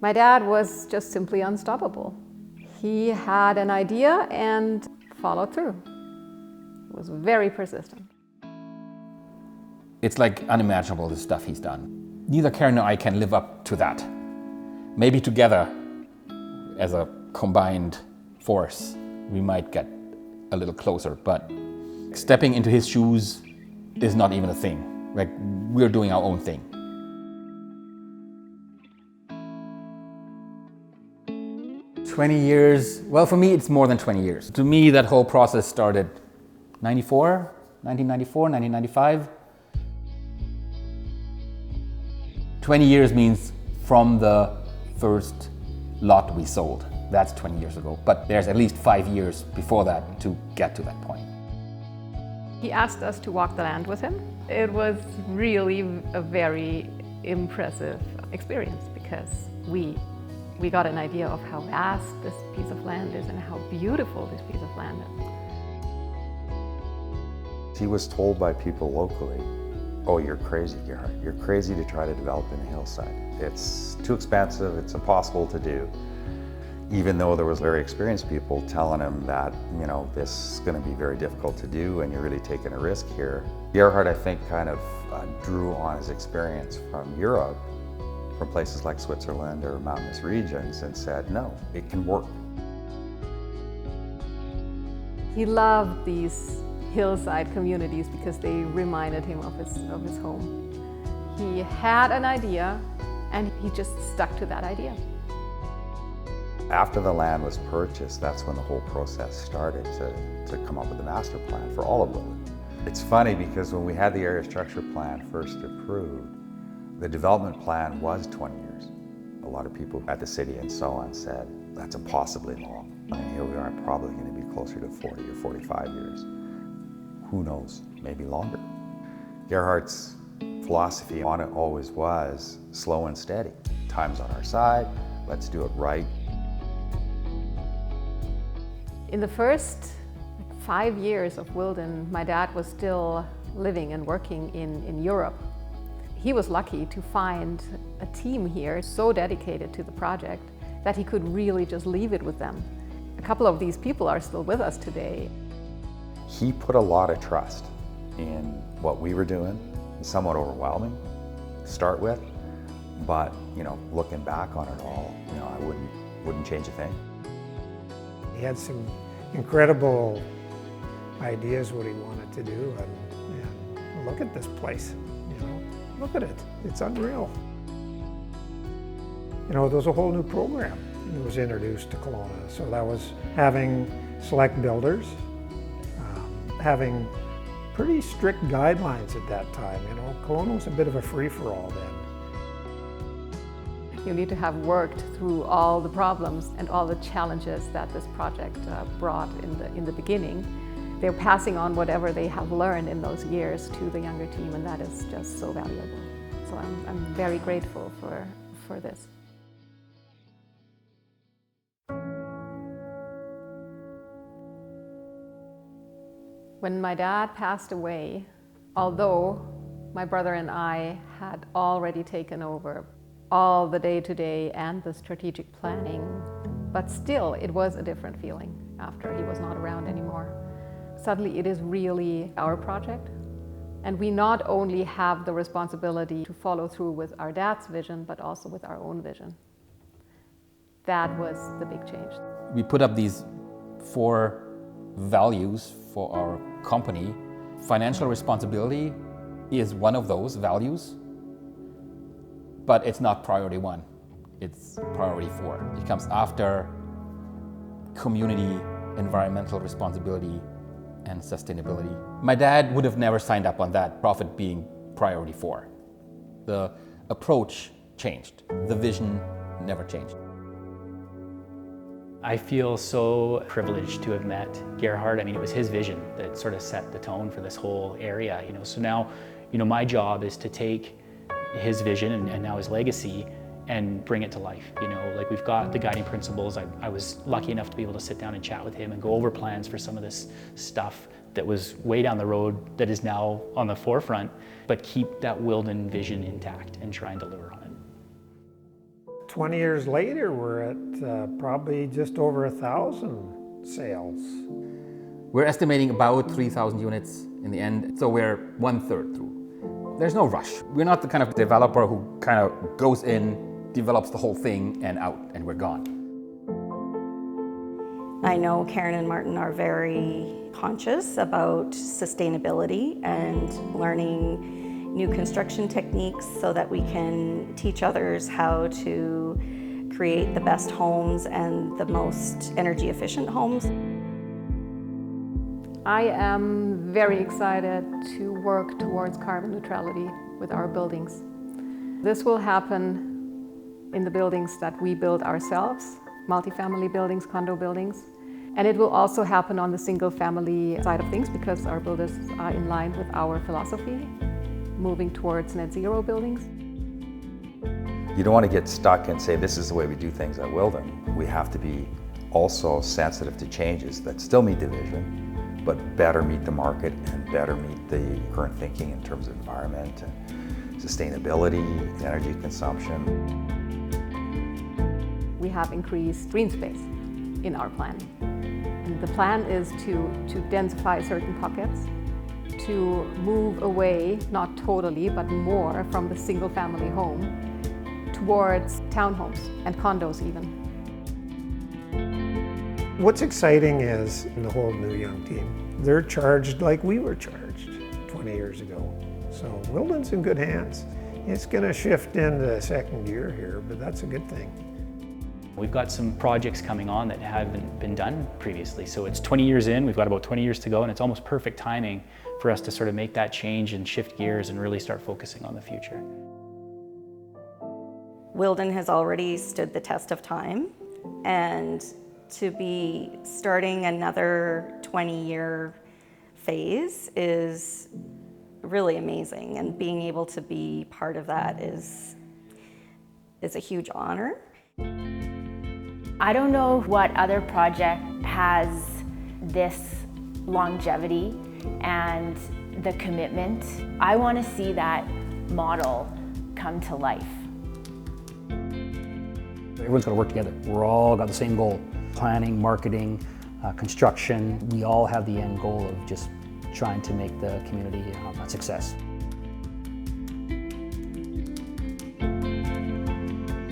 My dad was just simply unstoppable. He had an idea and followed through. He was very persistent. It's like unimaginable, the stuff he's done. Neither Karin nor I can live up to that. Maybe together, as a combined force, we might get a little closer, but stepping into his shoes is not even a thing. Like, we're doing our own thing. "20 years, well, for me, it's more than 20 years. To me, that whole process started 1994, 1995. 20 years means from the first lot we sold. That's 20 years ago. But there's at least 5 years before that to get to that point. He asked us to walk the land with him. It was really a very impressive experience because we got an idea of how vast this piece of land is and how beautiful this piece of land is. He was told by people locally, "Oh, you're crazy, Gerhard. You're crazy to try to develop in the hillside. It's too expensive, it's impossible to do." Even though there was very experienced people telling him that, this is going to be very difficult to do and you're really taking a risk here. Gerhard, I think, kind of drew on his experience from Europe, from places like Switzerland or mountainous regions, and said, no, it can work. He loved these hillside communities because they reminded him of his home. He had an idea and he just stuck to that idea. After the land was purchased, that's when the whole process started to come up with a master plan for all of Wilden. It's funny because when we had the area structure plan first approved, the development plan was 20 years. A lot of people at the city and so on said, that's impossibly long. And here we are, probably going to be closer to 40 or 45 years. Who knows, maybe longer. Gerhard's philosophy on it always was slow and steady. Time's on our side, let's do it right. In the first 5 years of Wilden, my dad was still living and working in Europe. He was lucky to find a team here so dedicated to the project that he could really just leave it with them. A couple of these people are still with us today. He put a lot of trust in what we were doing. Somewhat overwhelming to start with, but looking back on it all, I wouldn't change a thing. He had some incredible ideas what he wanted to do, and look at this place, look at it, it's unreal. There was a whole new program that was introduced to Kelowna, so that was having select builders, having pretty strict guidelines at that time. Kelowna was a bit of a free-for-all then. You need to have worked through all the problems and all the challenges that this project brought in the beginning. They're passing on whatever they have learned in those years to the younger team, and that is just so valuable. So I'm very grateful for this. When my dad passed away, although my brother and I had already taken over all the day-to-day and the strategic planning, but still it was a different feeling after he was not around anymore. Suddenly it is really our project, and we not only have the responsibility to follow through with our dad's vision, but also with our own vision. That was the big change. We put up these 4 values for our company. Financial responsibility is one of those values, but it's not priority 1, it's priority 4. It comes after community, environmental responsibility, and sustainability. My dad would have never signed up on that, profit being priority 4. The approach changed, the vision never changed. I feel so privileged to have met Gerhard. It was his vision that sort of set the tone for this whole area. So now, my job is to take his vision and now his legacy and bring it to life. We've got the guiding principles. I was lucky enough to be able to sit down and chat with him and go over plans for some of this stuff that was way down the road that is now on the forefront, but keep that Wilden vision intact and try and deliver on it. 20 years later, we're at probably just over 1,000 sales. We're estimating about 3,000 units in the end, so we're 1/3 through. There's no rush. We're not the kind of developer who kind of goes in, develops the whole thing and out, and we're gone. I know Karen and Martin are very conscious about sustainability and learning new construction techniques so that we can teach others how to create the best homes and the most energy efficient homes. I am very excited to work towards carbon neutrality with our buildings. This will happen in the buildings that we build ourselves, multifamily buildings, condo buildings. And it will also happen on the single family side of things because our builders are in line with our philosophy, moving towards net zero buildings. You don't want to get stuck and say, this is the way we do things at Wilden. We have to be also sensitive to changes that still meet the vision, but better meet the market and better meet the current thinking in terms of environment and sustainability, energy consumption. We have increased green space in our planning. And the plan is to densify certain pockets, to move away, not totally, but more from the single family home towards townhomes and condos even. What's exciting is the whole new young team. They're charged like we were charged 20 years ago. So Wilden's in good hands. It's going to shift into second gear here, but that's a good thing. We've got some projects coming on that haven't been done previously. So it's 20 years in, we've got about 20 years to go, and it's almost perfect timing for us to sort of make that change and shift gears and really start focusing on the future. Wilden has already stood the test of time, and to be starting another 20-year phase is really amazing, and being able to be part of that is a huge honor. I don't know what other project has this longevity and the commitment. I want to see that model come to life. Everyone's got to work together. We're all got the same goal. Planning, marketing, construction. We all have the end goal of just trying to make the community a success.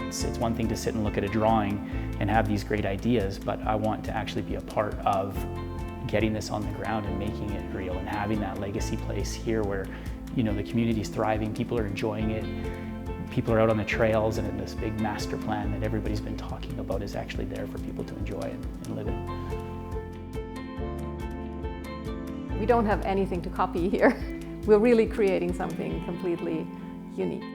It's one thing to sit and look at a drawing and have these great ideas, but I want to actually be a part of getting this on the ground and making it real and having that legacy place here where, you know, the community is thriving, people are enjoying it, people are out on the trails, and this big master plan that everybody's been talking about is actually there for people to enjoy and live in. We don't have anything to copy here. We're really creating something completely unique.